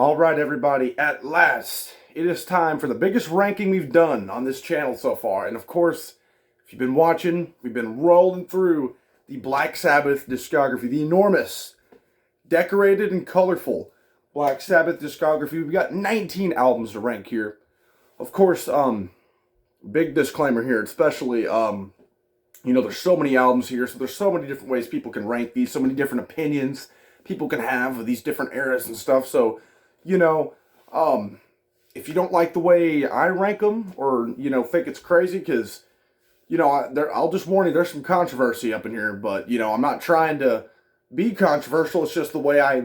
All right, everybody, at last, it is time for the biggest ranking we've done on this channel so far. And of course, if you've been watching, we've been rolling through the Black Sabbath discography, the enormous, decorated and colorful Black Sabbath discography. We've got 19 albums to rank here. Of course, big disclaimer here, especially, there's so many albums here, so there's so many different ways people can rank these, so many different opinions people can have of these different eras and stuff. So, if you don't like the way I rank them, or think it's crazy, because I'll just warn you, there's some controversy up in here. But I'm not trying to be controversial. It's just the way I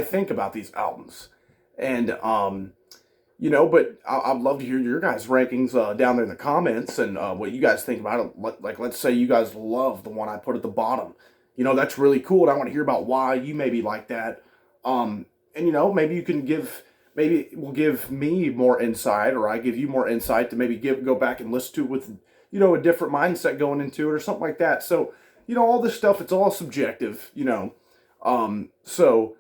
think about these albums, and But I'd love to hear your guys' rankings down there in the comments, and what you guys think about it. Like, let's say you guys love the one I put at the bottom. That's really cool, and I want to hear about why you maybe like that. And maybe you can maybe it will give me more insight, or I give you more insight to maybe go back and listen to it with, a different mindset going into it or something like that. So, all this stuff, it's all subjective, so,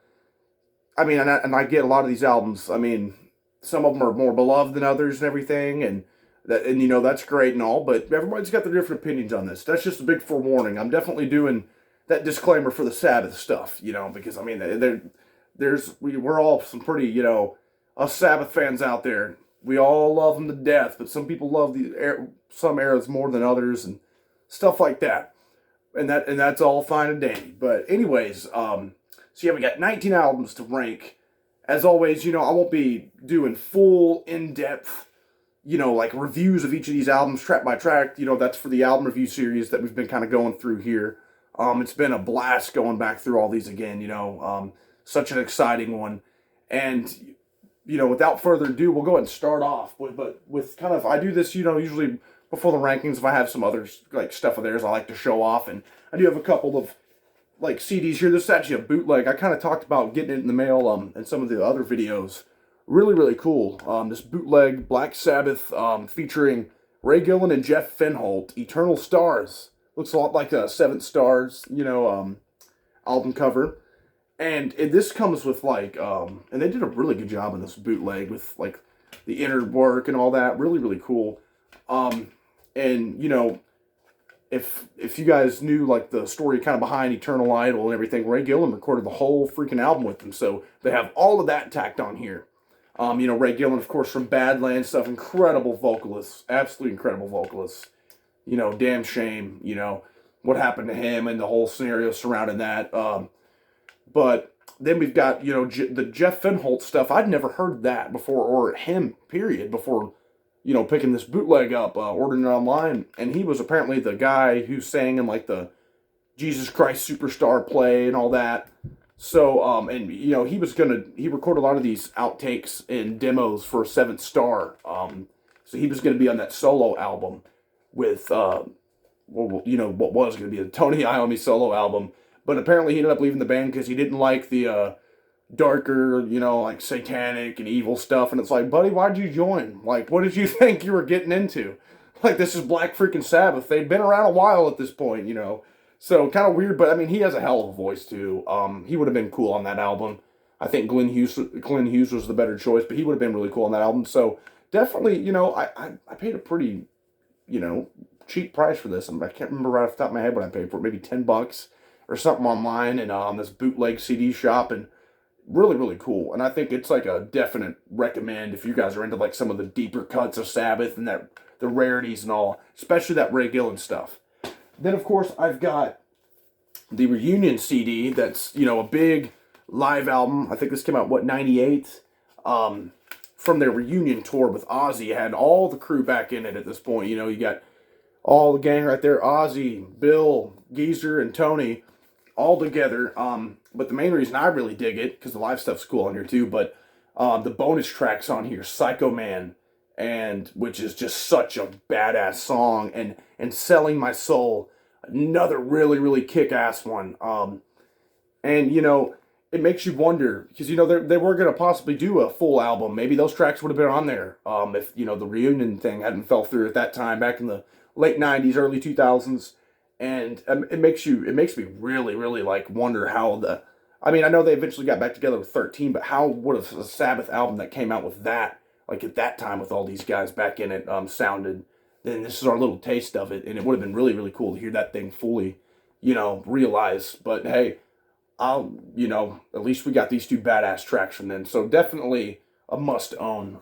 I mean, and I get a lot of these albums, I mean, some of them are more beloved than others and everything, and that's great and all, but everybody's got their different opinions on this. That's just a big forewarning. I'm definitely doing that disclaimer for the Sabbath stuff, because I mean, we're all some pretty, us Sabbath fans out there. We all love them to death, but some people love some eras more than others and stuff like that. And that's all fine and dandy. But anyways, so yeah, we got 19 albums to rank. As always, I won't be doing full, in-depth, like reviews of each of these albums track by track. That's for the album review series that we've been kind of going through here. It's been a blast going back through all these again, such an exciting one. And, without further ado, we'll go ahead and start off with kind of, I do this, usually before the rankings. If I have some other, like, stuff of theirs I like to show off, and I do have a couple of, like, CDs here. This is actually a bootleg. I kind of talked about getting it in the mail, in some of the other videos. Really, really cool. This bootleg Black Sabbath, featuring Ray Gillen and Jeff Fenholt, Eternal Stars. Looks a lot like a Seventh Stars, album cover. And this comes with, like, and they did a really good job in this bootleg with, like, the inner work and all that. Really, really cool. And, if you guys knew, like, the story kind of behind Eternal Idol and everything, Ray Gillen recorded the whole freaking album with them. So they have all of that tacked on here. Ray Gillen, of course, from Badlands stuff, incredible vocalist, absolutely incredible vocalist. Damn shame, what happened to him and the whole scenario surrounding that. But then we've got, the Jeff Fenholt stuff. I'd never heard that before, or him, period, before, picking this bootleg up, ordering it online. And he was apparently the guy who sang in, like, the Jesus Christ Superstar play and all that. So, he recorded a lot of these outtakes and demos for Seventh Star. So he was going to be on that solo album with, what was going to be a Tony Iommi solo album. But apparently he ended up leaving the band because he didn't like the darker, like satanic and evil stuff. And it's like, buddy, why'd you join? Like, what did you think you were getting into? Like, this is Black freaking Sabbath. They'd been around a while at this point, So kind of weird, but I mean, he has a hell of a voice too. He would have been cool on that album. I think Glenn Hughes was the better choice, but he would have been really cool on that album. So definitely, I paid a pretty, cheap price for this. I can't remember right off the top of my head what I paid for it. Maybe $10 or something online, and on this bootleg CD shop, and really, really cool. And I think it's like a definite recommend if you guys are into, like, some of the deeper cuts of Sabbath and the rarities and all, especially that Ray Gillen stuff. Then, of course, I've got the Reunion CD. That's, a big live album. I think this came out, 98? From their reunion tour with Ozzy. Had all the crew back in it at this point. You got all the gang right there. Ozzy, Bill, Geezer, and Tony all together. But the main reason I really dig it, because the live stuff's cool on here too, but the bonus tracks on here, Psycho Man, and which is just such a badass song, and Selling My Soul, another really, really kick-ass one. And it makes you wonder, because they were going to possibly do a full album. Maybe those tracks would have been on there if the reunion thing hadn't fell through at that time, back in the late 90s, early 2000s. And it makes me really, really, like, wonder how I mean, I know they eventually got back together with 13, but how would a Sabbath album that came out with that, like at that time with all these guys back in it, sounded? Then this is our little taste of it, and it would have been really, really cool to hear that thing fully, realized. But hey, at least we got these two badass tracks from them. So definitely a must own.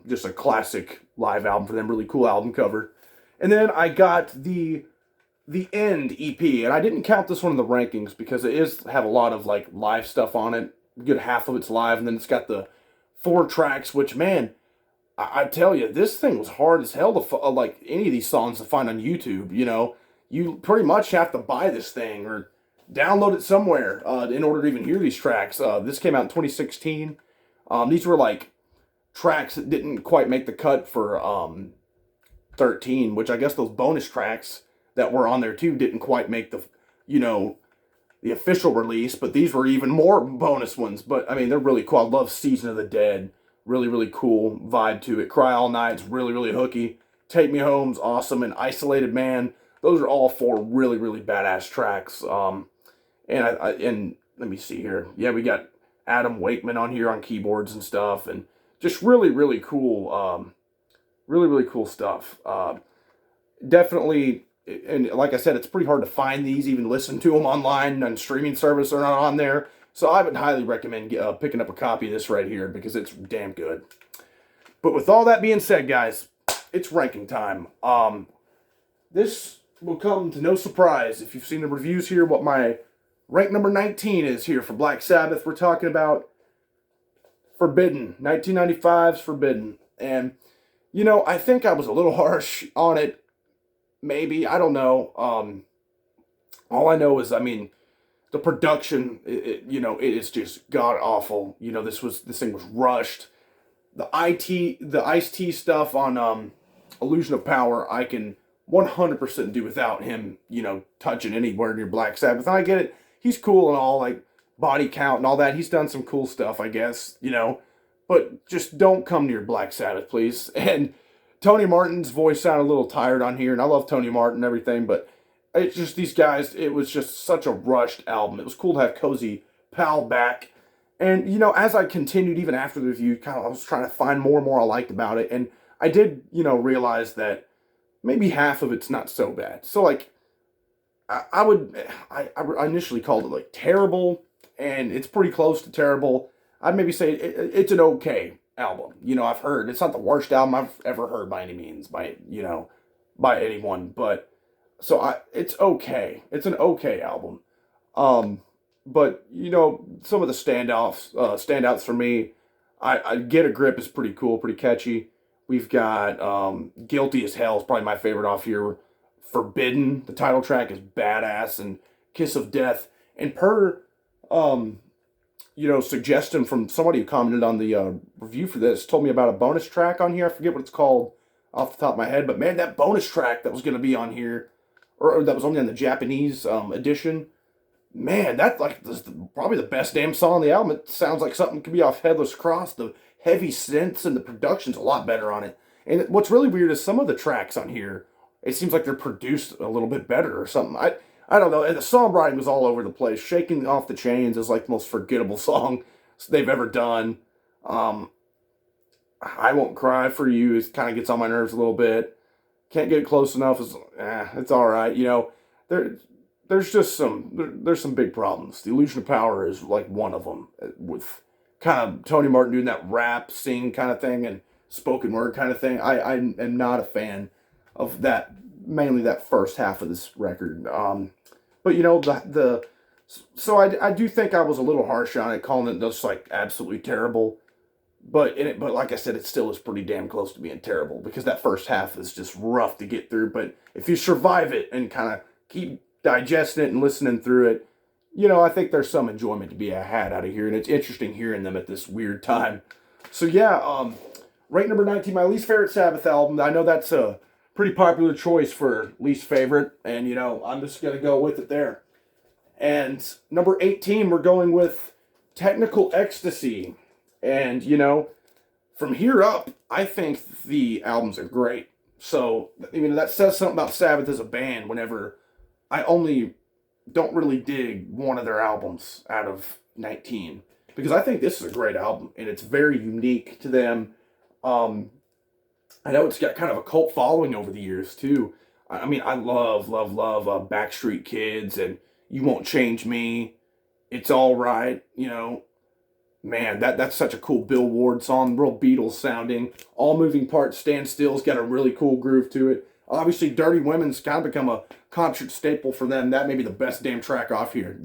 Just a classic live album for them. Really cool album cover. And then I got the End EP, and I didn't count this one in the rankings because it is have a lot of like live stuff on it. A good half of it's live, and then it's got the 4 tracks. Which man, I tell you, this thing was hard as hell to like any of these songs to find on YouTube. You pretty much have to buy this thing or download it somewhere in order to even hear these tracks. This came out in 2016. These were like tracks that didn't quite make the cut for 13, which I guess those bonus tracks that were on there too didn't quite make the official release, but these were even more bonus ones. But I mean, they're really cool. I love Season of the Dead. Really, really cool vibe to it. Cry All Night's really, really hooky. Take Me Home's awesome. And Isolated Man. Those are all 4 really, really badass tracks. And let me see here. Yeah, we got Adam Wakeman on here on keyboards and stuff, and just really, really cool. Really, really cool stuff. Definitely, and like I said, it's pretty hard to find these, even listen to them online on streaming service. They're not on there. So I would highly recommend picking up a copy of this right here because it's damn good. But with all that being said, guys, it's ranking time. This will come to no surprise if you've seen the reviews here what my rank number 19 is here for Black Sabbath. We're talking about Forbidden. 1995's Forbidden. And, I think I was a little harsh on it. Maybe. I don't know. All I know is, the production, it is just god awful. This thing was rushed. The Ice-T stuff on Illusion of Power, I can 100% do without him, touching anywhere near Black Sabbath. And I get it. He's cool and all, like Body Count and all that. He's done some cool stuff, I guess, But just don't come near Black Sabbath, please. And Tony Martin's voice sounded a little tired on here, and I love Tony Martin and everything, but it's just these guys, it was just such a rushed album. It was cool to have Cozy Powell back. And, as I continued, even after the review, I was trying to find more and more I liked about it. And I did, realize that maybe half of it's not so bad. So, like, I initially called it, like, terrible, and it's pretty close to terrible. I'd maybe say it's an okay album. I've heard it's not the worst album I've ever heard by any means, by anyone, but so it's okay. It's an okay album. But some of the standouts for me, I Get a Grip is pretty cool, pretty catchy. We've got Guilty as Hell is probably my favorite off here. Forbidden, the title track is badass, and Kiss of Death. And per suggestion from somebody who commented on the review for this, told me about a bonus track on here. I forget what it's called off the top of my head, but man, that bonus track that was going to be on here, or that was only on the Japanese edition, man, that's like probably the best damn song on the album. It sounds like something could be off Headless Cross. The heavy synths and the production's a lot better on it. And what's really weird is some of the tracks on here, it seems like they're produced a little bit better or something. I don't know. And the songwriting was all over the place. Shaking Off the Chains is like the most forgettable song they've ever done. I Won't Cry for You, it kind of gets on my nerves a little bit. Can't Get Close Enough is, it's all right. There's some big problems. The Illusion of Power is like one of them, with kind of Tony Martin doing that rap, sing kind of thing, and spoken word kind of thing. I am not a fan of that, mainly that first half of this record. But so I do think I was a little harsh on it, calling it just like absolutely terrible. But like I said, it still is pretty damn close to being terrible, because that first half is just rough to get through. But if you survive it and kind of keep digesting it and listening through it, I think there's some enjoyment to be had out of here, and it's interesting hearing them at this weird time. So yeah, rank number 19, my least favorite Sabbath album. I know that's a pretty popular choice for least favorite, and I'm just gonna go with it there. And number 18, we're going with Technical Ecstasy. And from here up, I think the albums are great. So that says something about Sabbath as a band. Whenever I only don't really dig one of their albums out of 19, because I think this is a great album and it's very unique to them. Um, I know it's got kind of a cult following over the years too. I mean, I love Backstreet Kids and You Won't Change Me. It's All Right, you know. Man, that's such a cool Bill Ward song, real Beatles sounding. All Moving Parts, Stand Still's got a really cool groove to it. Obviously, Dirty Women's kind of become a concert staple for them. That may be the best damn track off here.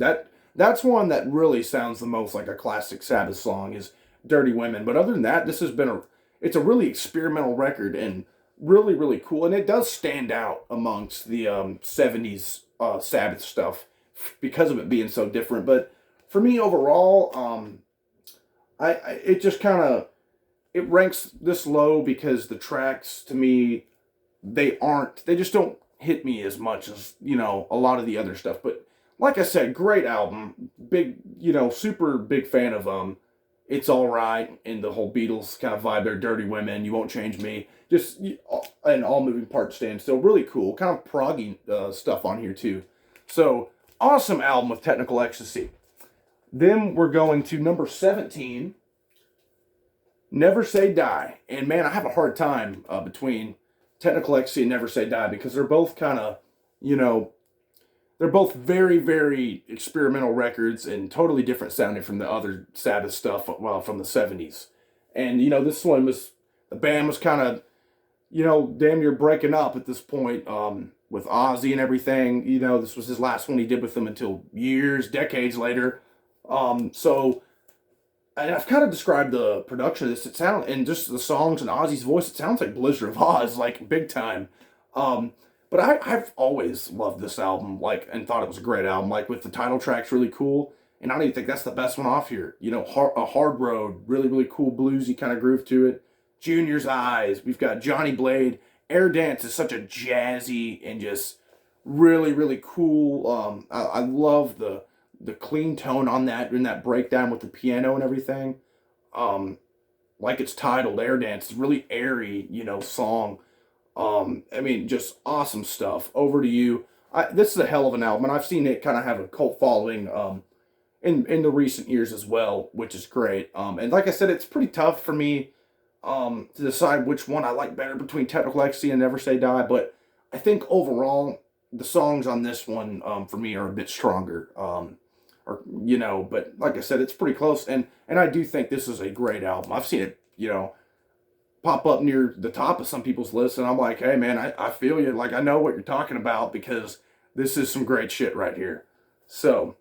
That's one that really sounds the most like a classic Sabbath song is Dirty Women. But other than that, this has been it's a really experimental record and really cool. And it does stand out amongst the 70s Sabbath stuff because of it being so different. But for me overall, it just kind of it ranks this low because the tracks to me they just don't hit me as much as a lot of the other stuff. But like I said, great album, big super big fan of It's All Right and the whole Beatles kind of vibe there, Dirty Women, You Won't Change Me, just and All Moving Parts Stand Still, really cool, kind of proggy stuff on here too. So awesome album with Technical Ecstasy. Then we're going to number 17, Never Say Die. And man, I have a hard time between Technical Ecstasy and Never Say Die because they're both kind of, they're both very experimental records and totally different sounding from the other Sabbath stuff, well, from the 70s. And, this one the band was kind of, damn near breaking up at this point with Ozzy and everything. This was his last one he did with them until decades later. So, and I've kind of described the production of this. It sounds, and just the songs and Ozzy's voice, it sounds like Blizzard of Oz, like big time. But I've always loved this album, like, and thought it was a great album. Like, with the title track's really cool, and I don't even think that's the best one off here. A Hard Road, really cool bluesy kind of groove to it. Junior's Eyes, we've got Johnny Blade. Air Dance is such a jazzy and just really cool. I love the clean tone on that in that breakdown with the piano and everything. Like it's titled Air Dance, it's really airy, song. I mean, just awesome stuff. Over to You. This is a hell of an album, and I've seen it kind of have a cult following in the recent years as well, which is great. And like I said, it's pretty tough for me to decide which one I like better between Technical Ecstasy and Never Say Die, but I think overall the songs on this one for me are a bit stronger. But like I said, it's pretty close, and I do think this is a great album. I've seen it, pop up near the top of some people's lists, and I'm like, hey man, I feel you. Like, I know what you're talking about because this is some great shit right here. So,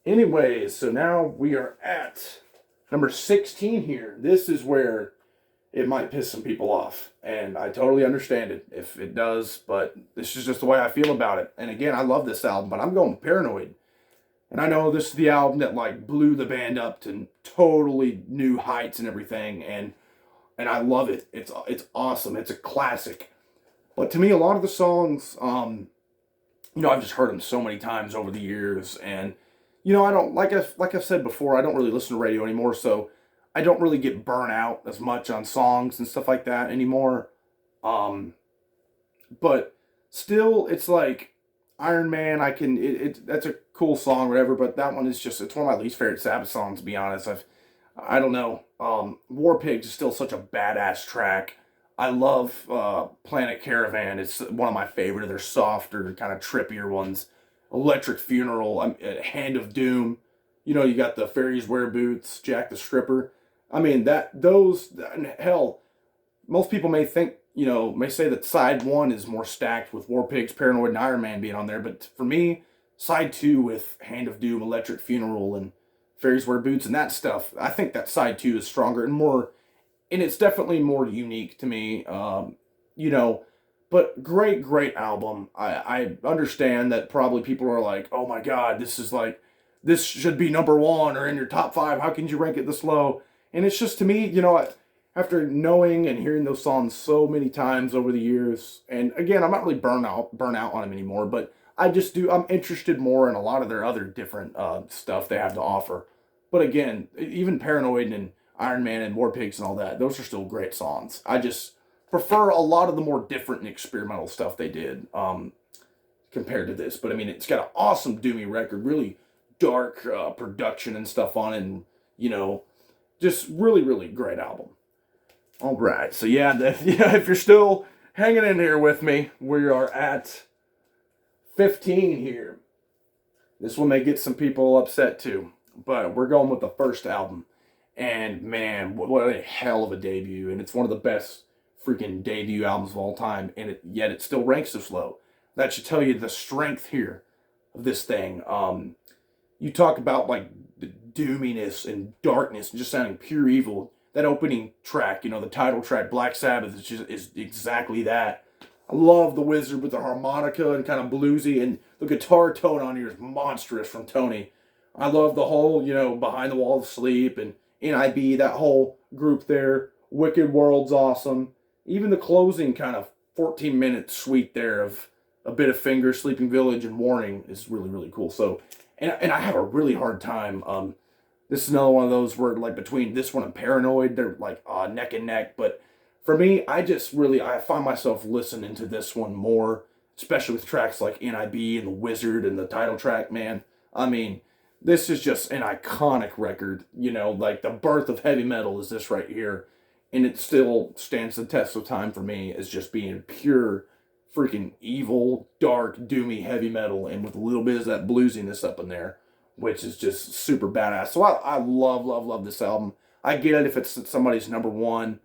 anyways, so now we are at number 16 here. This is where it might piss some people off, and I totally understand it if it does, but this is just the way I feel about it. And again, I love this album, but I'm going Paranoid. And I know this is the album that like blew the band up to totally new heights and everything, and I love it. It's awesome. It's a classic. But to me, a lot of the songs, I've just heard them so many times over the years, and I don't like I've said before, I don't really listen to radio anymore, so I don't really get burnt out as much on songs and stuff like that anymore. But still, it's like Iron Man. That's a cool song, or whatever. But that one is it's one of my least favorite Sabbath songs, to be honest. I don't know. War Pigs is still such a badass track. I love Planet Caravan. It's one of my favorite of their softer, kind of trippier ones. Electric Funeral, Hand of Doom. You got the Fairies Wear Boots, Jack the Stripper. I mean, hell, most people may think, may say that side 1 is more stacked with War Pigs, Paranoid, and Iron Man being on there. But for me, side 2 with Hand of Doom, Electric Funeral, and Fairies Wear Boots and that stuff, I think that side 2 is stronger and more, and it's definitely more unique to me. But great album. I understand that probably people are like, oh my god, this should be number 1 or in your top 5. How can you rank it this low? And it's just, to me, after knowing and hearing those songs so many times over the years, and again, I'm not really burnt out on them anymore, but I'm interested more in a lot of their other different stuff they have to offer. But again, even Paranoid and Iron Man and War Pigs and all that, those are still great songs. I just prefer a lot of the more different and experimental stuff they did. Because compared to this. But I mean, it's got an awesome doomy record, really dark production and stuff on it, and you know, just really, really great album. All right, so yeah, yeah, if you're still hanging in here with me, we are at 15 here. This one may get some people upset too, but we're going with the first album. And man, what a hell of a debut. And it's one of the best freaking debut albums of all time. And yet it still ranks this low. That should tell you the strength here of this thing. You talk about like the doominess and darkness and just sounding pure evil. That opening track, the title track, Black Sabbath, is exactly that. I love the Wizard with the harmonica and kind of bluesy, and the guitar tone on here is monstrous from Tony. I love the whole, Behind the Wall of Sleep and NIB, that whole group there. Wicked World's awesome. Even the closing kind of 14-minute suite there of A Bit of Finger, Sleeping Village, and Warning is really, really cool. So, and I have a really hard time. This is another one of those where, like, between this one and Paranoid, they're like neck and neck. But for me, I find myself listening to this one more, especially with tracks like NIB and The Wizard and the title track, man. I mean, this is just an iconic record, like the birth of heavy metal is this right here. And it still stands the test of time for me as just being pure freaking evil, dark, doomy heavy metal, and with a little bit of that bluesiness up in there, which is just super badass. So I love, love, love this album. I get it if it's somebody's number one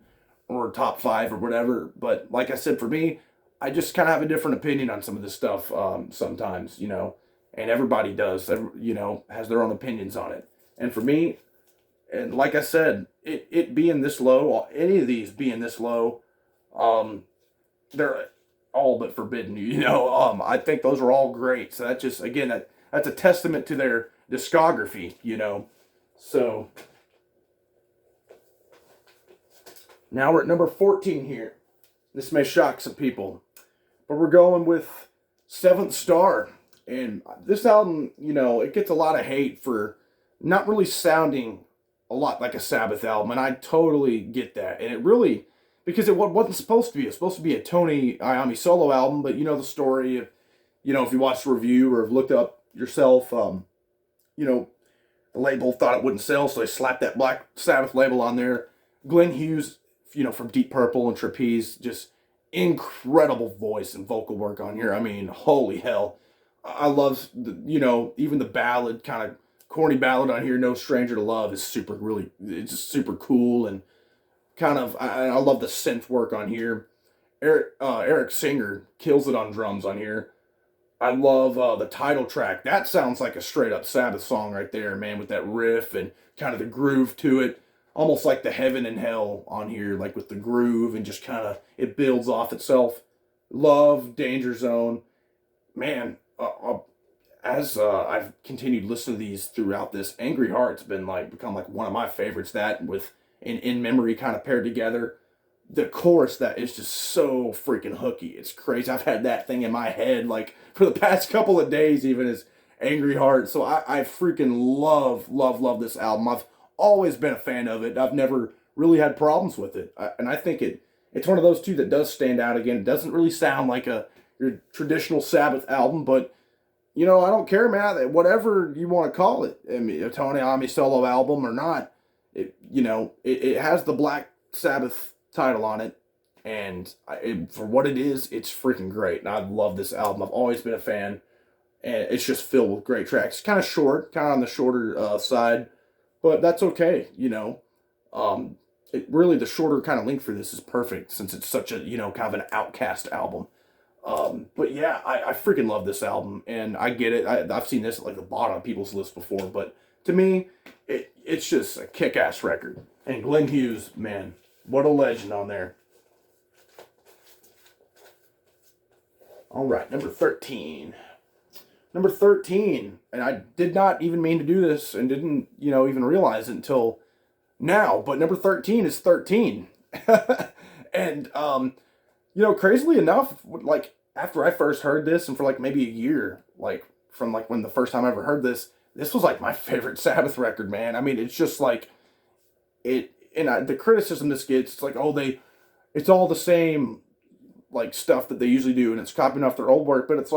or top five or whatever, but like I said, for me, I just kind of have a different opinion on some of this stuff sometimes, and everybody does, has their own opinions on it. And for me, and like I said, it being this low, any of these being this low, they're all but forbidden, I think those are all great. So that's just, again, that's a testament to their discography, So now we're at number 14 here. This may shock some people, but we're going with Seventh Star. And this album, it gets a lot of hate for not really sounding a lot like a Sabbath album, and I totally get that. And it really, because it wasn't supposed to be. It's supposed to be a Tony Iommi solo album, but you know the story. If you watched the review or have looked up yourself, the label thought it wouldn't sell, so they slapped that Black Sabbath label on there. Glenn Hughes, from Deep Purple and Trapeze, just incredible voice and vocal work on here. I mean, holy hell. I love, even the ballad, kind of corny ballad on here, No Stranger to Love, is it's just super cool, and kind of, I love the synth work on here. Eric Singer kills it on drums on here. I love the title track. That sounds like a straight up Sabbath song right there, man, with that riff and kind of the groove to it. Almost like the Heaven and Hell on here, like with the groove and just kind of, it builds off itself. Love Danger Zone. Man, as I've continued listening to these throughout this, Angry Heart's become one of my favorites. That with an In Memory kind of paired together. The chorus that is just so freaking hooky. It's crazy. I've had that thing in my head for the past couple of days, even as Angry Heart. So I freaking love, love, love this album. I've always been a fan of it. I've never really had problems with it. And I think it's one of those two that does stand out. Again, it doesn't really sound like your traditional Sabbath album, but I don't care, man. Whatever you want to call it, I mean, a Tony Iommi solo album or not, it has the Black Sabbath title on it, and for what it is, it's freaking great. And I love this album. I've always been a fan, and it's just filled with great tracks. Kind of short, kind of on the shorter side, but that's okay. Really the shorter kind of length for this is perfect since it's such a kind of an outcast album. But yeah, I freaking love this album, and I get it. I've seen this at the bottom of people's list before, but to me, it's just a kick-ass record. And Glenn Hughes, man, what a legend on there. All right, number 13. Number 13, and I did not even mean to do this and didn't, even realize it until now, but number 13 is 13. And, crazily enough, after I first heard this, and for maybe a year, from when the first time I ever heard this was my favorite Sabbath record, man. I mean, it's just the criticism this gets, it's it's all the same, stuff that they usually do, and it's copying off their old work, but it's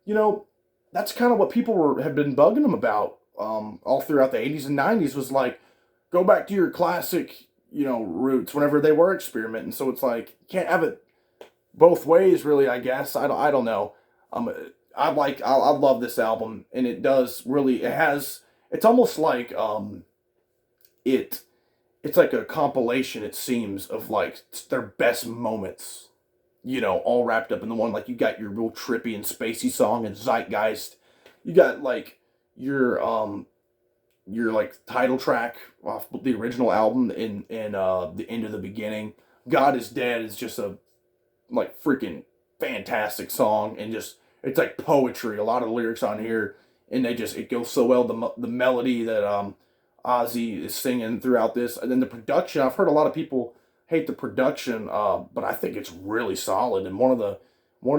you know, that's kind of what people have been bugging them about all throughout the 80s and 90s was like, go back to your classic, roots whenever they were experimenting. So it's like, you can't have it both ways, really, I guess. I don't know. Um, I love this album, and it does really, it's almost like, it, it's like a compilation, it seems, of like their best moments, all wrapped up in the one. Like you got your real trippy and spacey song and Zeitgeist. You got like your like title track off the original album in the End of the Beginning. God is Dead is just a like freaking fantastic song, and just it's like poetry. A lot of the lyrics on here, and it goes so well. The melody that Ozzy is singing throughout this, and then the production. I've heard a lot of people hate the production, but I think it's really solid and one of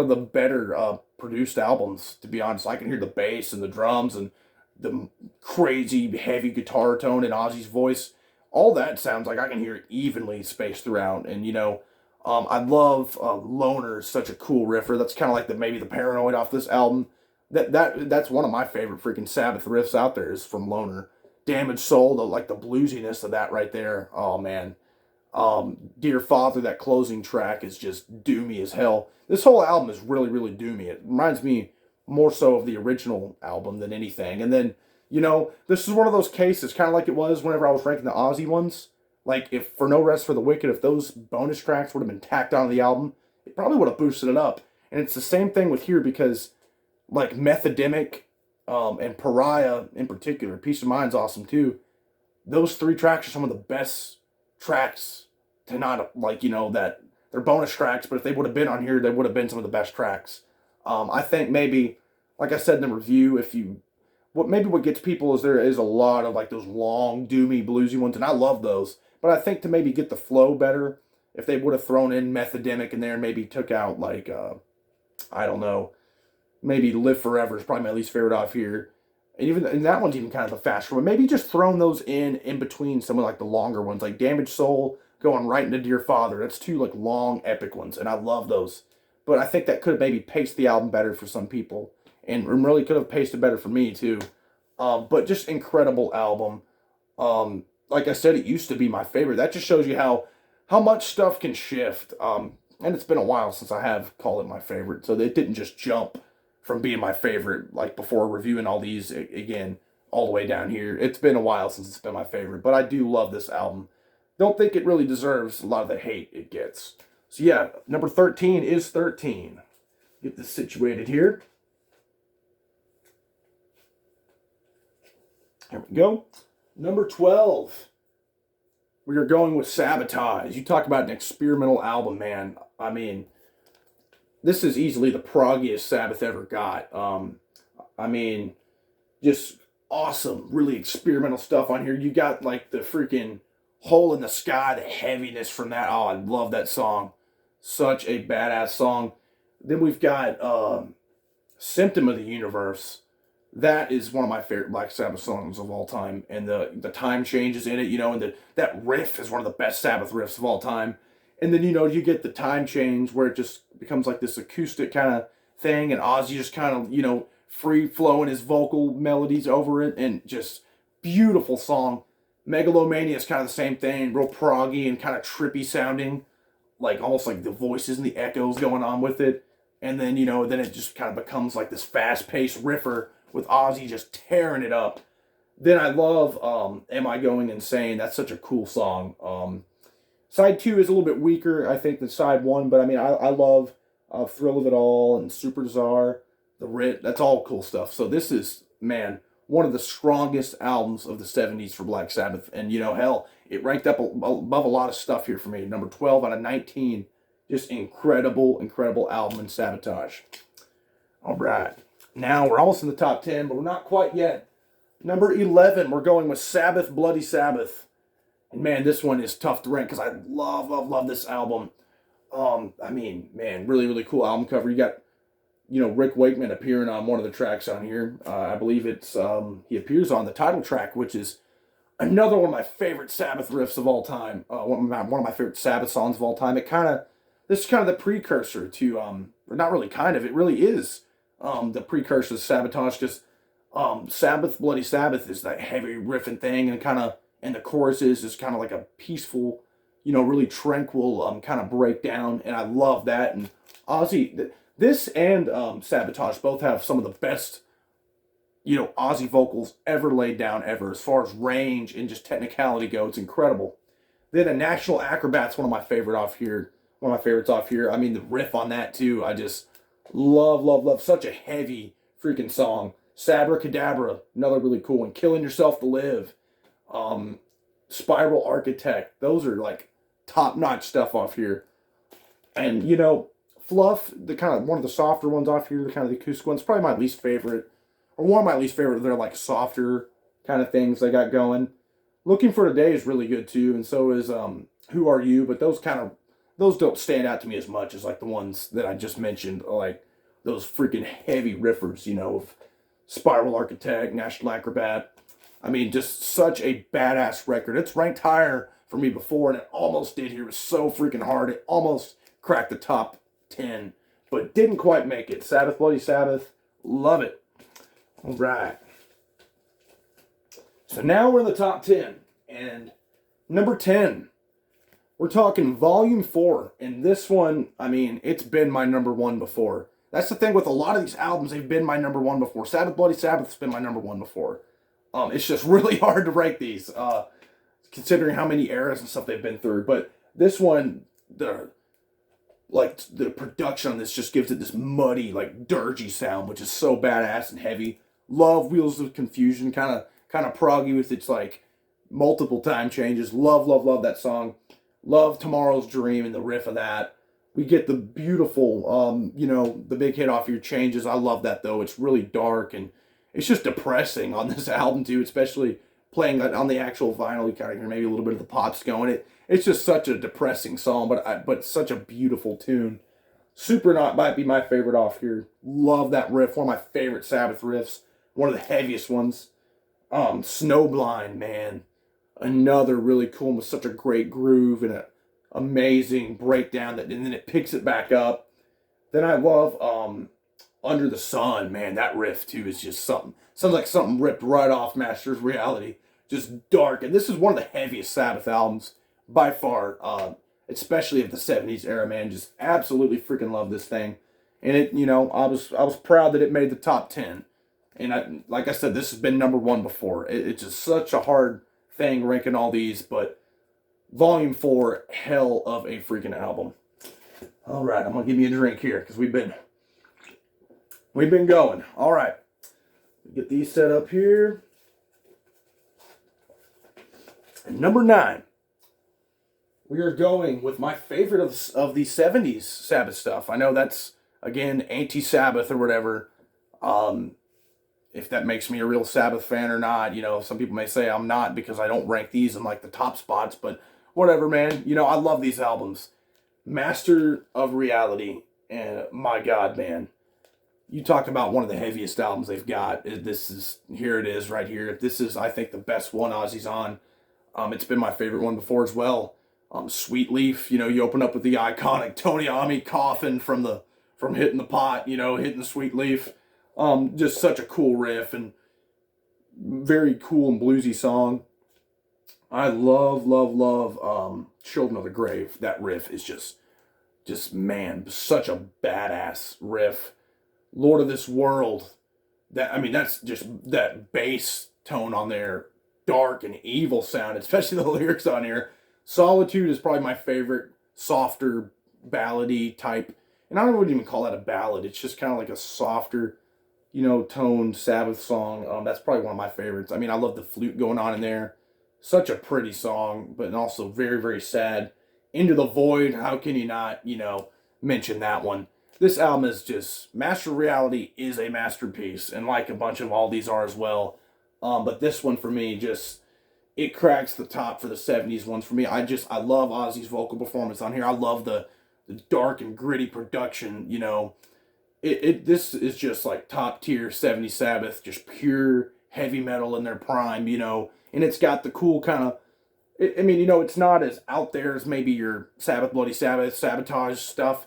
the better produced albums. To be honest, I can hear the bass and the drums and the crazy heavy guitar tone in Ozzy's voice. All that sounds like I can hear it evenly spaced throughout, and I love Loner is such a cool riffer. That's kind of like maybe the Paranoid off this album. That's one of my favorite freaking Sabbath riffs out there is from Loner. Damaged Soul, the bluesiness of that right there. Oh man. Dear Father, that closing track is just doomy as hell. This whole album is really, really doomy. It reminds me more so of the original album than anything. And then, this is one of those cases, kind of like it was whenever I was ranking the Ozzy ones. Like, if For No Rest for the Wicked, if those bonus tracks would have been tacked onto the album, it probably would have boosted it up. And it's the same thing with here because, like, Methademic and Pariah in particular, Peace of Mind's awesome too. Those three tracks are some of the best tracks to not, that they're bonus tracks, but if they would have been on here, they would have been some of the best tracks. I think maybe, like I said in the review, what gets people is there is a lot of, like, those long, doomy, bluesy ones, and I love those. But I think to maybe get the flow better, if they would have thrown in Methademic in there and maybe took out, like, I don't know, maybe Live Forever is probably my least favorite off here. And that one's even kind of a faster one. Maybe just thrown those in between some of, like, the longer ones, like Damaged Soul going right into Dear Father. That's two, like, long, epic ones, and I love those. But I think that could have maybe paced the album better for some people, and really could have paced it better for me, too. But just incredible album. Like I said, it used to be my favorite. That just shows you how much stuff can shift. And it's been a while since I have called it my favorite, so it didn't just jump from being my favorite, like before reviewing all these again, all the way down here. It's been a while since it's been my favorite, but I do love this album. Don't think it really deserves a lot of the hate it gets. So yeah, number 13 is 13. Get this situated here. There we go. Number 12. We are going with Sabotage. You talk about an experimental album, man. I mean, this is easily the proggiest Sabbath ever got. I mean, just awesome, really experimental stuff on here. You got like the freaking Hole in the Sky, the heaviness from that. Oh, I love that song. Such a badass song. Then we've got Symptom of the Universe. That is one of my favorite Black Sabbath songs of all time. And the time changes in it, and that riff is one of the best Sabbath riffs of all time. And then, you get the time change where it just becomes like this acoustic kind of thing, and Ozzy just kind of, free flowing his vocal melodies over it, and just beautiful song. Megalomania is kind of the same thing, real proggy and kind of trippy sounding, like almost like the voices and the echoes going on with it. And then, then it just kind of becomes like this fast-paced riffer with Ozzy just tearing it up. Then I love Am I Going Insane? That's such a cool song. Side 2 is a little bit weaker, I think, than side 1, but I mean, I love Thrill of It All and Super Czar, The Writ. That's all cool stuff. So this is, man, one of the strongest albums of the 70s for Black Sabbath. And, hell, it ranked up above a lot of stuff here for me. Number 12 out of 19. Just incredible, incredible album in Sabotage. All right. Now, we're almost in the top 10, but we're not quite yet. Number 11, we're going with Sabbath, Bloody Sabbath. And man, this one is tough to rank because I love, love, love this album. I mean, man, really, really cool album cover. You got, Rick Wakeman appearing on one of the tracks on here. I believe it's, he appears on the title track, which is another one of my favorite Sabbath riffs of all time. One of my favorite Sabbath songs of all time. This is kind of the precursor to, or not really kind of, it really is the precursor to Sabotage, because Sabbath, Bloody Sabbath is that heavy riffing thing, and the choruses is kind of like a peaceful, really tranquil kind of breakdown, and I love that. And Ozzy, this and Sabotage both have some of the best, Ozzy vocals ever laid down ever, as far as range and just technicality go. It's incredible. Then a National Acrobat's one of my favorite off here. One of my favorites off here. I mean, the riff on that too. I just love, love, love. Such a heavy freaking song. Sabracadabra, another really cool one. Killing Yourself to Live. Spiral Architect. Those are like top-notch stuff off here. And Fluff, the kind of one of the softer ones off here, the kind of the acoustic ones, probably my least favorite, or one of my least favorite. They're like softer kind of things they got going. Looking for Today is really good too, and so is Who Are You? But those don't stand out to me as much as like the ones that I just mentioned, like those freaking heavy riffers, of Spiral Architect, National Acrobat. I mean, just such a badass record. It's ranked higher for me before, and it almost did here. It was so freaking hard. It almost cracked the top 10, but didn't quite make it. Sabbath, Bloody Sabbath, love it. All right. So now we're in the top 10, and number 10, we're talking Volume 4, and this one, I mean, it's been my number one before. That's the thing with a lot of these albums, they've been my number one before. Sabbath, Bloody Sabbath's been my number one before. It's just really hard to rank these, considering how many eras and stuff they've been through. But this one, the production on this just gives it this muddy, like dirgy sound, which is so badass and heavy. Love Wheels of Confusion, kind of proggy with its like multiple time changes. Love, love, love that song. Love Tomorrow's Dream and the riff of that. We get the beautiful, the big hit off Your Changes. I love that though. It's really dark and it's just depressing on this album too, especially playing on the actual vinyl. You kind of hear maybe a little bit of the pops going. It's just such a depressing song, but such a beautiful tune. Supernaut might be my favorite off here. Love that riff. One of my favorite Sabbath riffs. One of the heaviest ones. Snowblind, man. Another really cool with such a great groove and an amazing breakdown and then it picks it back up. Then I love Under the Sun, man. That riff too is just something. Sounds like something ripped right off Master's Reality. Just dark. And this is one of the heaviest Sabbath albums by far. Especially of the 70s era, man. Just absolutely freaking love this thing. And it, I was proud that it made the top 10. And like I said, this has been number one before. It's just such a hard thing ranking all these, but Volume 4, hell of a freaking album. All right, I'm gonna give you a drink here because we've been going. All right, get these set up here. And number 9, we are going with my favorite of the 70s Sabbath stuff. I know that's again anti-Sabbath or whatever. If that makes me a real Sabbath fan or not, some people may say I'm not because I don't rank these in like the top spots, but whatever, man. I love these albums. Master of Reality, and my God, man. You talk about one of the heaviest albums they've got. Here it is right here. This is, I think, the best one Ozzy's on. It's been my favorite one before as well. Sweet Leaf, you open up with the iconic Tony Iommi coughing from hitting the pot, hitting the Sweet Leaf. Just such a cool riff and very cool and bluesy song. I love, love, love Children of the Grave. That riff is just man, such a badass riff. Lord of This World. That's just that bass tone on there. Dark and evil sound, especially the lyrics on here. Solitude is probably my favorite, softer, ballady type. And I wouldn't even call that a ballad. It's just kind of like a softer, toned Sabbath song. That's probably one of my favorites. I love the flute going on in there. Such a pretty song, but also very, very sad. Into the Void, how can you not, mention that one? This album is just, Master of Reality is a masterpiece, and like a bunch of all these are as well. But this one for me, it cracks the top for the 70s ones for me. I love Ozzy's vocal performance on here. I love the dark and gritty production, This is just like top tier 70s Sabbath, just pure heavy metal in their prime, and it's got the cool kind of, it's not as out there as maybe your Sabbath, Bloody Sabbath, Sabotage stuff,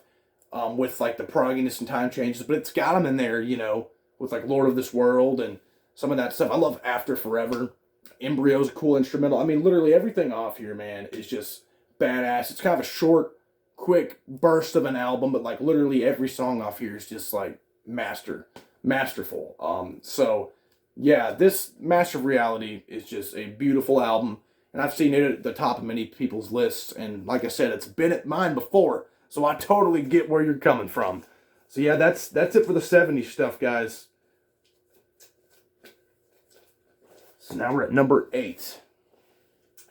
with like the progginess and time changes, but it's got them in there, with like Lord of this World and some of that stuff. I love After Forever. Embryo's a cool instrumental. I mean, literally everything off here, man, is just badass. It's kind of a short, quick burst of an album, but like literally every song off here is just like masterful. So yeah, this Master of Reality is just a beautiful album, and I've seen it at the top of many people's lists, and like I said, it's been at mine before, so I totally get where you're coming from. So yeah, that's it for the 70s stuff, guys. So now we're at number 8.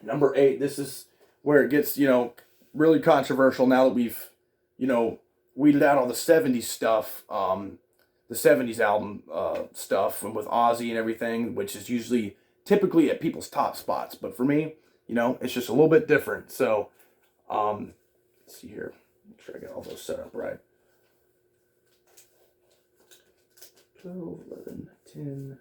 Number 8, this is where it gets, really controversial now that we've, weeded out all the 70s stuff, the 70s album stuff, and with Ozzy and everything, which is usually typically at people's top spots. But for me, it's just a little bit different. So, let's see here. Make sure I get all those set up right. 12, 11, 10...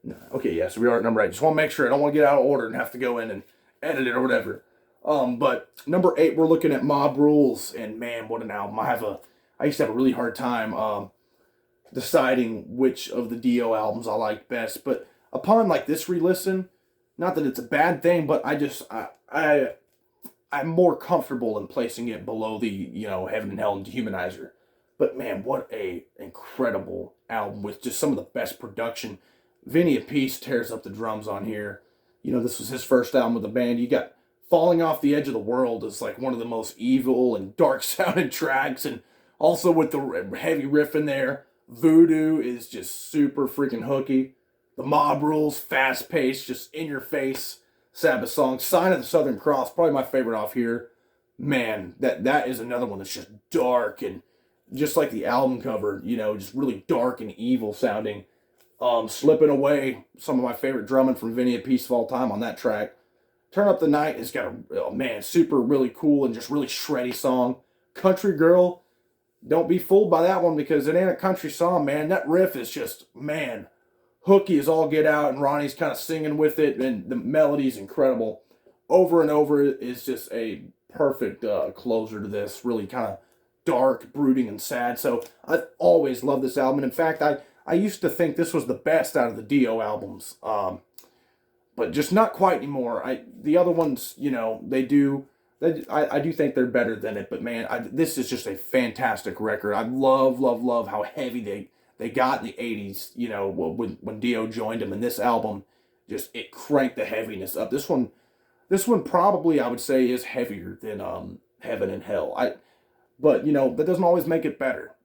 No. Okay, yeah, so we are at number 8. Just want to make sure I don't want to get out of order and have to go in and edit it or whatever. But number 8, we're looking at Mob Rules, and man, what an album. I used to have a really hard time deciding which of the Dio albums I liked best, but upon like this re-listen, not that it's a bad thing, but I'm more comfortable in placing it below the, Heaven and Hell and Dehumanizer. But man, what a incredible album with just some of the best production. Vinny Appice tears up the drums on here. This was his first album with the band. You got Falling Off the Edge of the World is like one of the most evil and dark sounding tracks, and also with the heavy riff in there. Voodoo is just super freaking hooky. The Mob Rules, fast paced, just in your face Sabbath song. Sign of the Southern Cross, probably my favorite off here. Man, that is another one that's just dark and just like the album cover, just really dark and evil sounding. Slipping Away, some of my favorite drumming from Vinny Appice of all time on that track. Turn Up the Night has got super really cool and just really shreddy song. Country Girl, don't be fooled by that one because it ain't a country song, man. That riff is just, hooky as all get out, and Ronnie's kind of singing with it, and the melody's incredible. Over and Over is just a perfect closer to this, really kind of dark, brooding, and sad. So I've always loved this album, and in fact, I used to think this was the best out of the Dio albums, but just not quite anymore. The other ones, I do think they're better than it, but man, this is just a fantastic record. I love how heavy they got in the 80s, when Dio joined them, and this album, it cranked the heaviness up. This one probably, I would say, is heavier than Heaven and Hell. But that doesn't always make it better,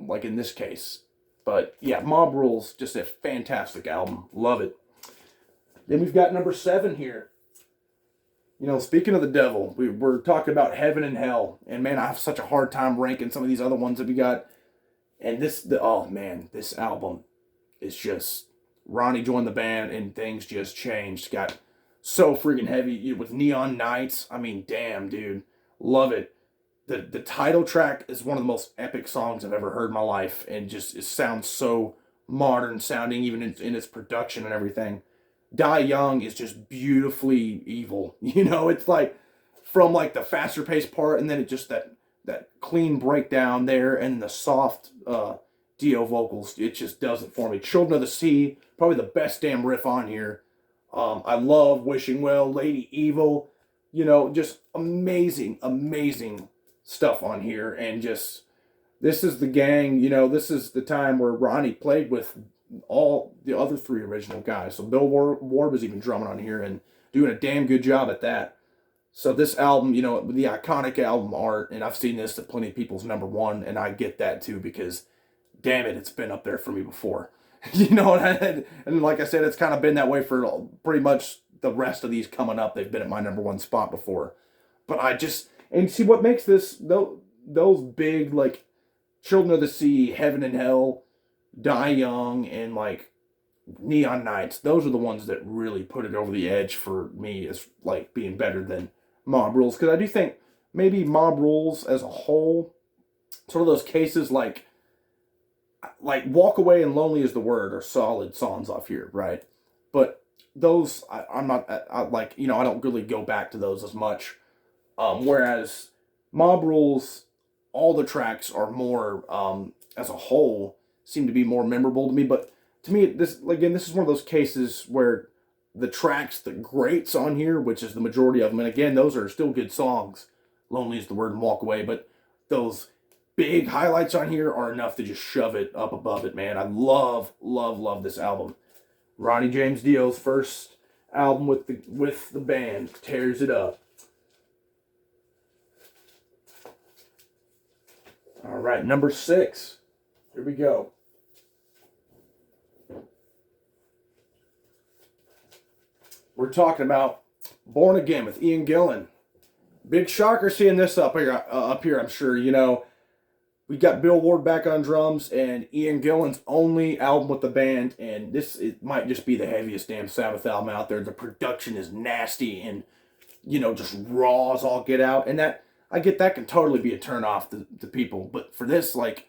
like in this case. But yeah, Mob Rules, just a fantastic album. Love it. Then we've got number 7 here. Speaking of the devil, we're talking about Heaven and Hell. And man, I have such a hard time ranking some of these other ones that we got. And this album is just, Ronnie joined the band and things just changed. Got so freaking heavy with Neon Nights. I mean, damn, dude. Love it. The title track is one of the most epic songs I've ever heard in my life, and just it sounds so modern sounding, even in its production and everything. Die Young is just beautifully evil. It's like from like the faster paced part, and then it just that clean breakdown there, and the soft Dio vocals. It just does it for me. Children of the Sea, probably the best damn riff on here. I love Wishing Well, Lady Evil. Just amazing stuff on here, and just this is the gang. This is the time where Ronnie played with all the other 3 original guys. So Bill Ward was even drumming on here and doing a damn good job at that. So this album, the iconic album art, and I've seen this at plenty of people's number 1, and I get that too because, damn it, it's been up there for me before. And like I said, it's kind of been that way for pretty much the rest of these coming up. They've been at my number 1 spot before. But and see what makes this, those big, like, Children of the Sea, Heaven and Hell, Die Young, and, like, Neon Nights, those are the ones that really put it over the edge for me as, like, being better than Mob Rules. Because I do think maybe Mob Rules as a whole, sort of those cases like Walk Away and Lonely Is the Word are solid songs off here, right? But those, I'm not, I don't really go back to those as much. Whereas Mob Rules, all the tracks are more, as a whole, seem to be more memorable to me. But to me, this is one of those cases where the tracks, the greats on here, which is the majority of them, and again, those are still good songs. Lonely is the word and walk away, but those big highlights on here are enough to just shove it up above it, man. I love, love, love this album. Ronnie James Dio's first album with the band tears it up. All right, number 6. Here we go. We're talking about Born Again with Ian Gillan. Big shocker seeing this up here, I'm sure. You know, we got Bill Ward back on drums and Ian Gillan's only album with the band, and it might just be the heaviest damn Sabbath album out there. The production is nasty and, you know, just raw as all get out. And that, I get that can totally be a turn off to people. But for this, like,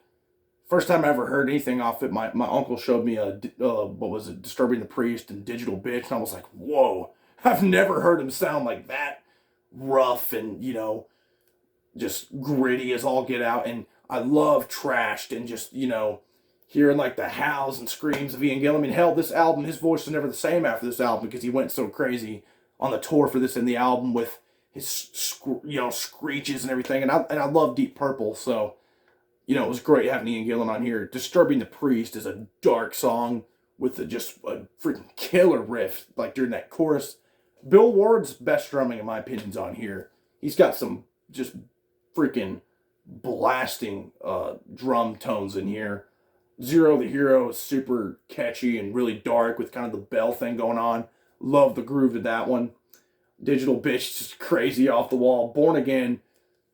first time I ever heard anything off it, my uncle showed me what was it, Disturbing the Priest and Digital Bitch, and I was like, whoa, I've never heard him sound like that rough and, you know, just gritty as all get out. And I love Trashed and just, you know, hearing like the howls and screams of Ian Gillan. I mean, hell, this album, his voice was never the same after this album because he went so crazy on the tour for this and the album with his, you know, screeches and everything. And I love Deep Purple, so, you know, it was great having Ian Gillan on here. Disturbing the Priest is a dark song with just a freaking killer riff, like during that chorus. Bill Ward's best drumming, in my opinion, is on here. He's got some just freaking blasting drum tones in here. Zero the Hero is super catchy and really dark with kind of the bell thing going on. Love the groove of that one. Digital Bitch, just crazy off the wall. Born Again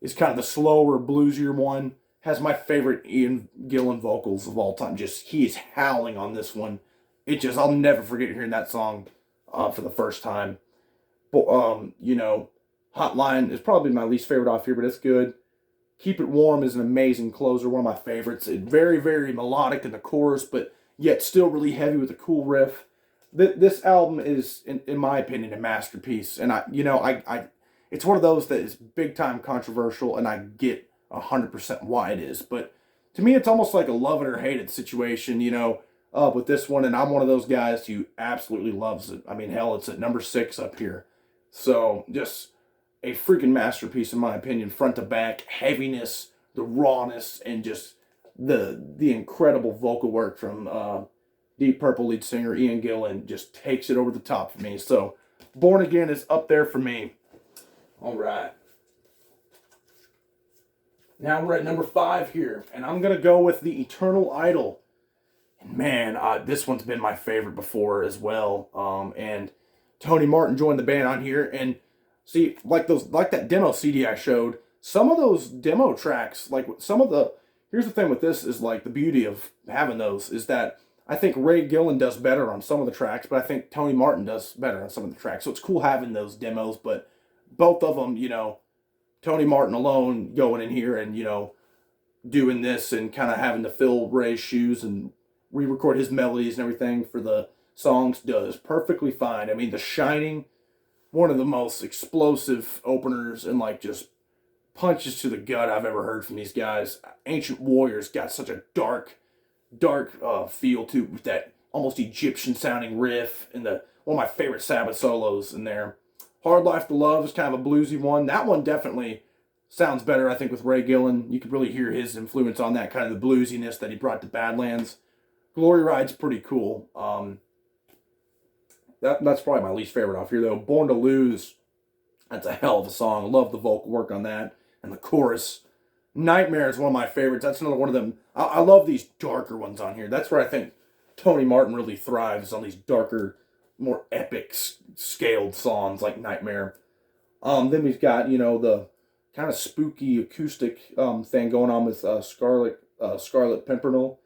is kind of the slower, bluesier one. Has my favorite Ian Gillan vocals of all time. Just, he is howling on this one. I'll never forget hearing that song for the first time. But, you know, Hotline is probably my least favorite off here, but it's good. Keep It Warm is an amazing closer, one of my favorites. It's very, very melodic in the chorus, but yet still really heavy with a cool riff. This album is, in my opinion, a masterpiece. And it's one of those that is big time controversial, and I get 100% why it is. But to me, it's almost like a love it or hate it situation, you know, with this one. And I'm one of those guys who absolutely loves it. I mean, hell, it's at number 6 up here. So just a freaking masterpiece, in my opinion, front to back, heaviness, the rawness, and just the incredible vocal work from Deep Purple lead singer Ian Gillan just takes it over the top for me. So Born Again is up there for me. All right. Now we're at number 5 here, and I'm going to go with The Eternal Idol. And man, this one's been my favorite before as well. And Tony Martin joined the band on here, and see, like that demo CD I showed, some of those demo tracks, here's the thing with this is like the beauty of having those is that I think Ray Gillan does better on some of the tracks, but I think Tony Martin does better on some of the tracks. So it's cool having those demos, but both of them, you know, Tony Martin alone going in here and, you know, doing this and kind of having to fill Ray's shoes and re-record his melodies and everything for the songs does perfectly fine. I mean, The Shining, one of the most explosive openers and like just punches to the gut I've ever heard from these guys. Ancient Warriors got such a dark feel to with that almost Egyptian sounding riff and one of my favorite Sabbath solos in there. Hard Life to Love is kind of a bluesy one. That one definitely sounds better, I think, with Ray Gillan. You could really hear his influence on that, kind of the bluesiness that he brought to Badlands. Glory Ride's pretty cool. That's probably my least favorite off here, though. Born to Lose, that's a hell of a song. I love the vocal work on that and the chorus. Nightmare is one of my favorites. That's another one of them. I love these darker ones on here. That's where I think Tony Martin really thrives, on these darker, more epic scaled songs like Nightmare. Then we've got, you know, the kind of spooky acoustic thing going on with Scarlet Pimpernel.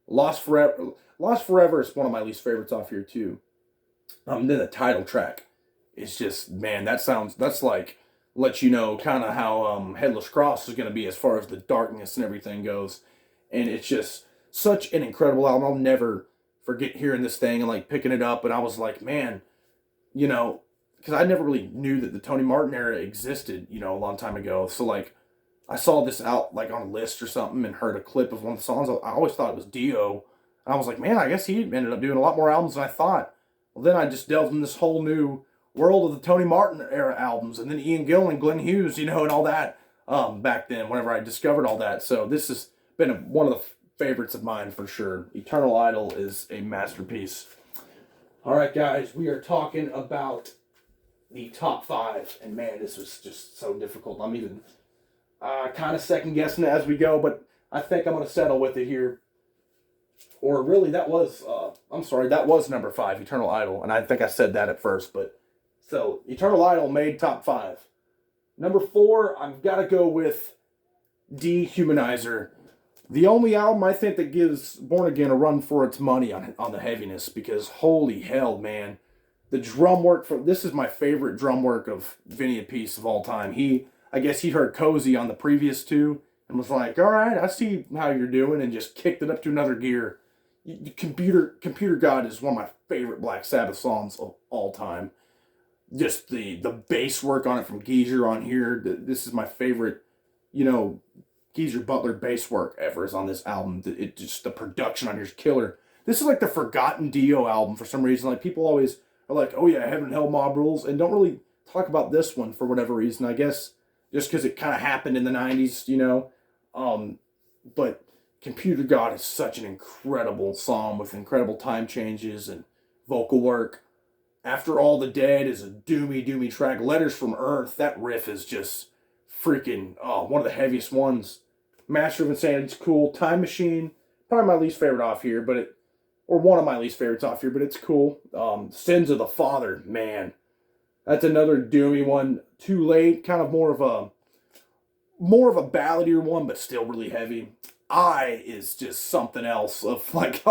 Lost Forever is one of my least favorites off here too. Then the title track is just, man, that's like, lets you know kind of how Headless Cross is going to be as far as the darkness and everything goes. And it's just such an incredible album. I'll never forget hearing this thing and like picking it up. And I was like, man, you know, because I never really knew that the Tony Martin era existed, you know, a long time ago. So like, I saw this out like on a list or something and heard a clip of one of the songs. I always thought it was Dio. And I was like, man, I guess he ended up doing a lot more albums than I thought. Well, then I just delved in this whole new world of the Tony Martin era albums, and then Ian Gillan and Glenn Hughes, and all that back then, whenever I discovered all that. So this has been one of the favorites of mine for sure. Eternal Idol is a masterpiece. All right, guys, we are talking about the top 5, and man, this was just so difficult. I'm even kind of second guessing it as we go, but I think I'm going to settle with it here. Or really, that was number 5, Eternal Idol, and I think I said that at first, but so Eternal Idol made top 5. Number 4, I've got to go with Dehumanizer. The only album I think that gives Born Again a run for its money on the heaviness, because holy hell, man. The drum work this is my favorite drum work of Vinny Appice of all time. I guess he heard Cozy on the previous 2 and was like, all right, I see how you're doing, and just kicked it up to another gear. Computer God is one of my favorite Black Sabbath songs of all time. Just the bass work on it from Geezer on here. This is my favorite, Geezer Butler bass work ever is on this album. The production on here is killer. This is like the forgotten Dio album for some reason. Like, people always are like, oh yeah, Heaven and Hell, Mob Rules, and don't really talk about this one for whatever reason. I guess just because it kind of happened in the 90s, but Computer God is such an incredible song with incredible time changes and vocal work. After All the Dead is a doomy track. Letters from Earth, that riff is just freaking, one of the heaviest ones. Master of Insanity's cool. Time Machine, probably my least favorite off here, or one of my least favorites off here, but it's cool. Sins of the Father, man. That's another doomy one. Too Late, kind of more of a balladier one, but still really heavy. I is just something else of like,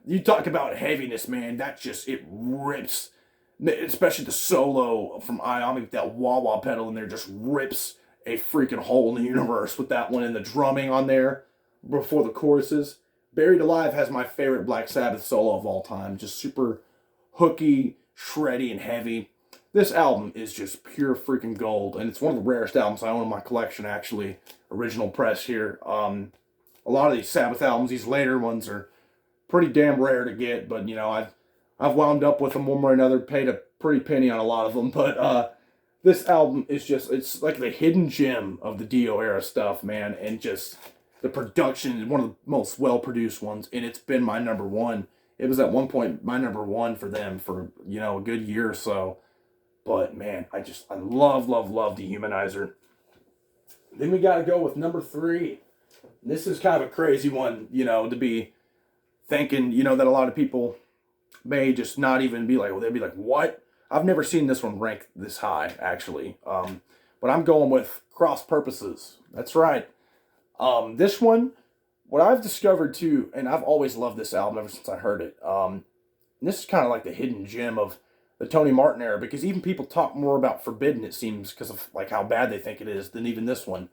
you talk about heaviness, man. That just, it rips. Especially the solo from Iommi with that wah-wah pedal in there just rips a freaking hole in the universe with that one, and the drumming on there before the choruses. Buried Alive has my favorite Black Sabbath solo of all time. Just super hooky, shreddy, and heavy. This album is just pure freaking gold, and it's one of the rarest albums I own in my collection, actually. Original press here. A lot of these Sabbath albums, these later ones, are pretty damn rare to get, but, I've wound up with them one way or another, paid a pretty penny on a lot of them, but this album is just, it's like the hidden gem of the Dio era stuff, man, and just the production is one of the most well-produced ones, and it's been my number 1. It was at one point my number 1 for them for, a good year or so, but man, I love Dehumanizer. Then we gotta go with number 3. This is kind of a crazy one, to be thinking, that a lot of people may just not even be like, well, they'd be like, what? I've never seen this one ranked this high, actually. But I'm going with Cross Purposes. That's right. This one, what I've discovered too, and I've always loved this album ever since I heard it. This is kind of like the hidden gem of the Tony Martin era, because even people talk more about Forbidden, it seems, because of like how bad they think it is, than even this one.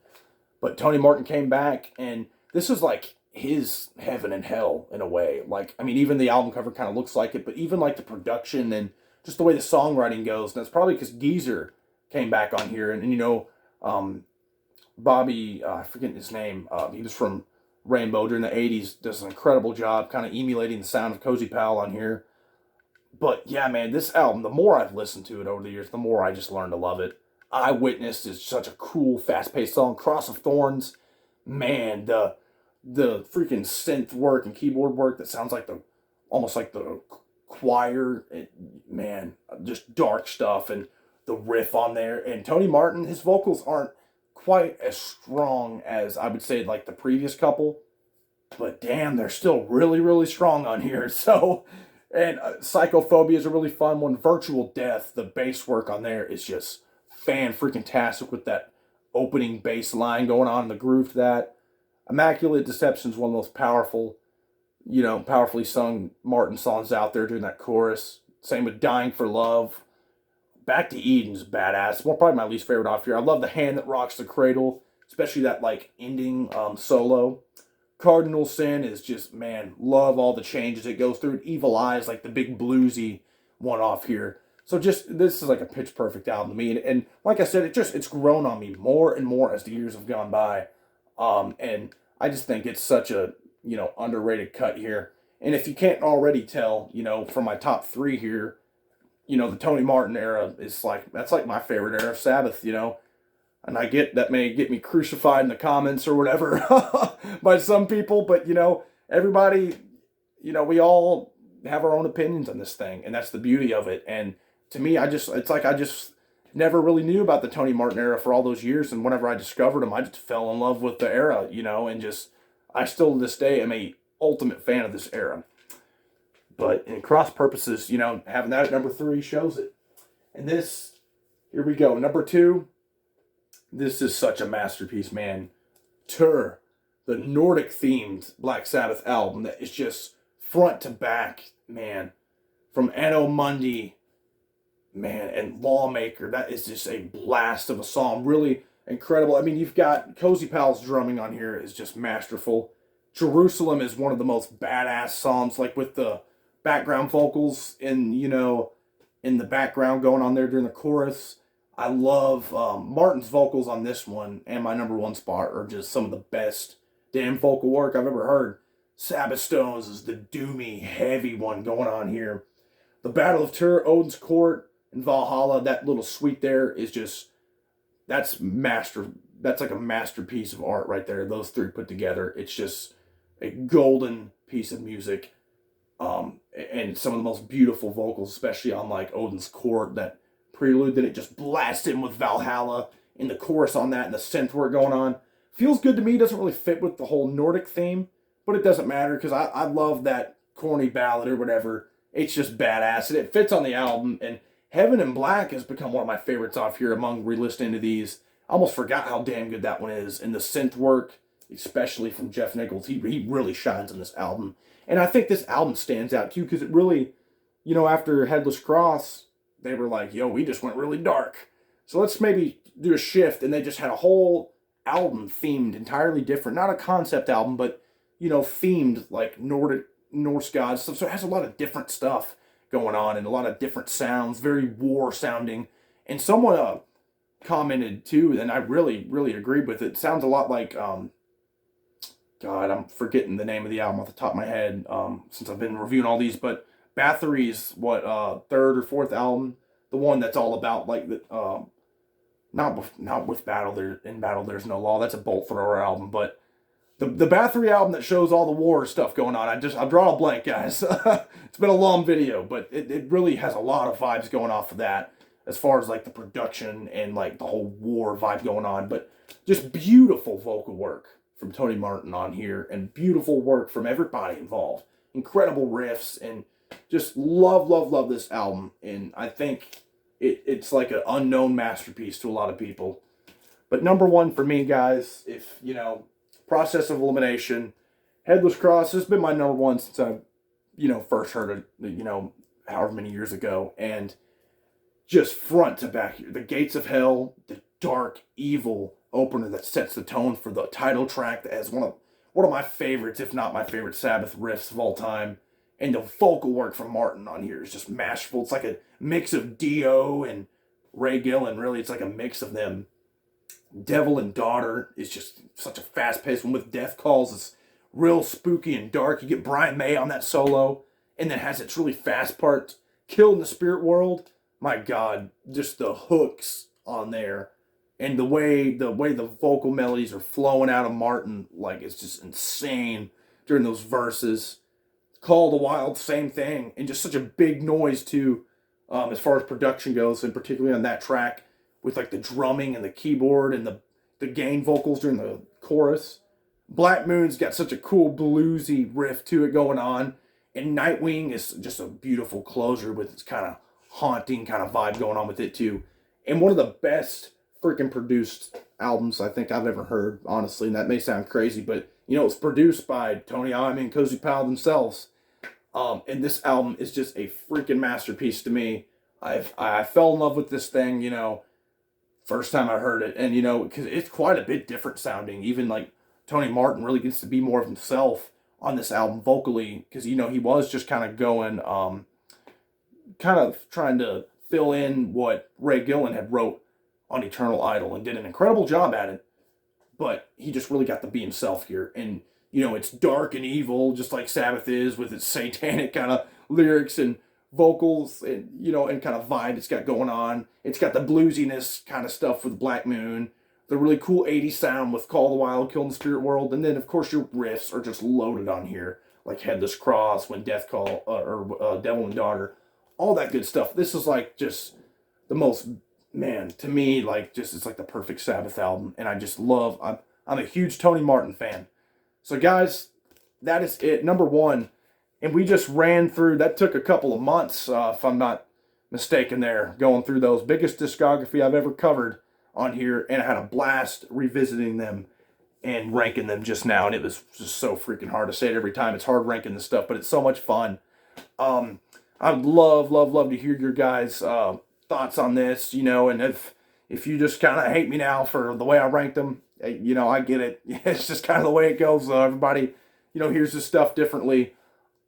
But Tony Martin came back, and this is like his Heaven and Hell in a way. Like, I mean, even the album cover kind of looks like it, but even like the production and just the way the songwriting goes, and that's probably because Geezer came back on here, and Bobby, I forget his name, he was from Rainbow during the 80s, does an incredible job kind of emulating the sound of Cozy Powell on here. But yeah, man, this album, the more I've listened to it over the years, the more I just learned to love it. Eyewitness is such a cool, fast-paced song. Cross of Thorns, man, the freaking synth work and keyboard work that sounds like almost like the choir, man, just dark stuff, and the riff on there. And Tony Martin, his vocals aren't quite as strong as I would say like the previous couple, but damn, they're still really, really strong on here. So, and Psychophobia is a really fun one. Virtual Death, the bass work on there is just fan-freaking-tastic with that opening bass line going on in the groove to that. Immaculate Deception is one of the most powerful, powerfully sung Martin songs out there during that chorus. Same with Dying for Love. Back to Eden's badass. Well, probably my least favorite off here. I love The Hand That Rocks the Cradle, especially that like ending solo. Cardinal Sin is just, man, love all the changes it goes through. Evil Eyes, like the big bluesy one off here. So just this is like a pitch perfect album to me, and like I said, it's grown on me more and more as the years have gone by, and I just think it's such a underrated cut here. And if you can't already tell, from my top three here, the Tony Martin era is that's like my favorite era of Sabbath, and I get that may get me crucified in the comments or whatever by some people, but everybody, we all have our own opinions on this thing, and that's the beauty of it. And to me, it's like I just never really knew about the Tony Martin era for all those years, and whenever I discovered him, I just fell in love with the era, and just I still to this day am a ultimate fan of this era. But in cross purposes, having that at number 3 shows it. And this, here we go, number 2. This is such a masterpiece, man. Tur, the Nordic themed Black Sabbath album that is just front to back, man. From Anno Mundi, man, and Lawmaker. That is just a blast of a song. Really incredible. I mean, you've got Cozy Powell's drumming on here is just masterful. Jerusalem is one of the most badass songs, like with the background vocals in the background going on there during the chorus. I love Martin's vocals on this one, and my number 1 spot are just some of the best damn vocal work I've ever heard. Sabbath Stones is the doomy, heavy one going on here. The Battle of Tur, Odin's Court, and Valhalla, that little suite there is just, that's like a masterpiece of art right there. Those 3 put together, it's just a golden piece of music. And some of the most beautiful vocals, especially on like Odin's Court, that prelude, then it just blasts in with Valhalla in the chorus on that, and the synth work going on. Feels good to me. Doesn't really fit with the whole Nordic theme, but it doesn't matter because I love that corny ballad or whatever. It's just badass, and it fits on the album. And Heaven and Black has become one of my favorites off here among re-listening to these. I almost forgot how damn good that one is. And the synth work, especially from Jeff Nichols, he really shines on this album. And I think this album stands out too because it really, after Headless Cross, they were like, yo, we just went really dark. So let's maybe do a shift. And they just had a whole album themed entirely different. Not a concept album, but, themed like Norse gods. So it has a lot of different stuff going on and a lot of different sounds, very war sounding. And someone commented too, and I really, really agreed with it. It sounds a lot like, God, I'm forgetting the name of the album off the top of my head since I've been reviewing all these, but Bathory's third or fourth album, the one that's all about like the not with Battle There in Battle There's No Law. That's a Bolt Thrower album, but the Bathory album that shows all the war stuff going on. I'll draw a blank, guys. It's been a long video, but it really has a lot of vibes going off of that as far as like the production and like the whole war vibe going on. But just beautiful vocal work from Tony Martin on here, and beautiful work from everybody involved. Incredible riffs, and just love this album. And I think it's like an unknown masterpiece to a lot of people. But number 1 for me, guys, if Process of Elimination, Headless Cross has been my number 1 since I first heard it, however many years ago. And just front to back here, the Gates of Hell, the dark, evil opener that sets the tone for the title track as one of my favorites, if not my favorite Sabbath riffs of all time. And the vocal work from Martin on here is just masterful. It's like a mix of Dio and Ray Gillen, really. It's like a mix of them. Devil and Daughter is just such a fast-paced one with Death Calls. It's real spooky and dark. You get Brian May on that solo, and then has its really fast part. Kill in the Spirit World. My God, just the hooks on there. And the way the vocal melodies are flowing out of Martin, like it's just insane during those verses. Call the Wild, same thing, and just such a big noise too, as far as production goes, and particularly on that track with like the drumming and the keyboard and the gain vocals during the chorus. Black Moon's got such a cool bluesy riff to it going on, and Nightwing is just a beautiful closer with its kind of haunting kind of vibe going on with it too, and one of the best freaking produced albums I think I've ever heard, honestly. And that may sound crazy, but it's produced by Tony Iommi and Cozy Powell themselves. And this album is just a freaking masterpiece to me. I fell in love with this thing, first time I heard it, and because it's quite a bit different sounding. Even like Tony Martin really gets to be more of himself on this album vocally, because he was just kind of going, kind of trying to fill in what Ray Gillen had wrote on Eternal Idol and did an incredible job at it. But he just really got to be himself here. And, it's dark and evil, just like Sabbath is, with its satanic kind of lyrics and vocals and, and kind of vibe it's got going on. It's got the bluesiness kind of stuff with Black Moon, the really cool 80s sound with Call the Wild, Kill in the Spirit World. And then, of course, your riffs are just loaded on here, like Headless Cross, When Death Call, or Devil and Daughter. All that good stuff. This is like just the most, man, to me, like just it's like the perfect Sabbath album. And I just love, I'm a huge Tony Martin fan. So guys, that is it. Number one. And we just ran through, that took a couple of months, if I'm not mistaken there, going through those. Biggest discography I've ever covered on here. And I had a blast revisiting them and ranking them just now. And it was just so freaking hard to say it every time. It's hard ranking this stuff, but it's so much fun. I'd love to hear your guys' thoughts on this, and if you just kind of hate me now for the way I ranked them, I get it. It's just kind of the way it goes. Everybody, hears this stuff differently.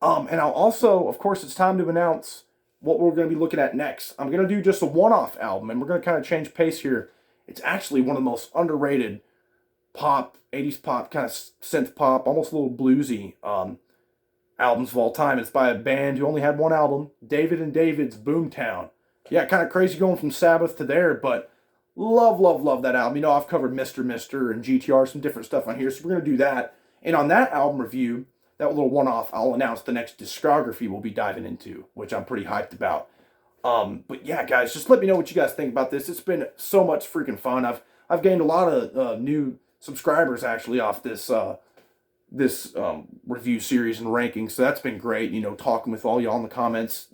And I'll also, of course, it's time to announce what we're going to be looking at next. I'm going to do just a one-off album, and we're going to kind of change pace here. It's actually one of the most underrated pop, 80s pop, kind of synth pop, almost a little bluesy albums of all time. It's by a band who only had one album, David and David's Boomtown. Yeah, kind of crazy going from Sabbath to there, but love that album. I've covered Mr. Mister and GTR, some different stuff on here, so we're going to do that. And on that album review, that little one-off, I'll announce the next discography we'll be diving into, which I'm pretty hyped about. But yeah, guys, just let me know what you guys think about this. It's been so much freaking fun. I've gained a lot of new subscribers, actually, off this review series and rankings, so that's been great, talking with all y'all in the comments.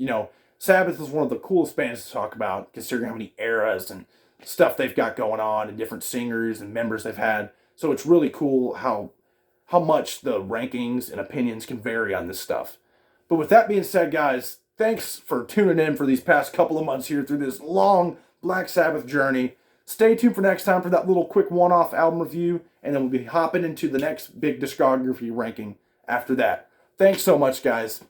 Sabbath is one of the coolest bands to talk about, considering how many eras and stuff they've got going on, and different singers and members they've had. So it's really cool how much the rankings and opinions can vary on this stuff. But with that being said, guys, thanks for tuning in for these past couple of months here through this long Black Sabbath journey. Stay tuned for next time for that little quick one-off album review, and then we'll be hopping into the next big discography ranking after that. Thanks so much, guys.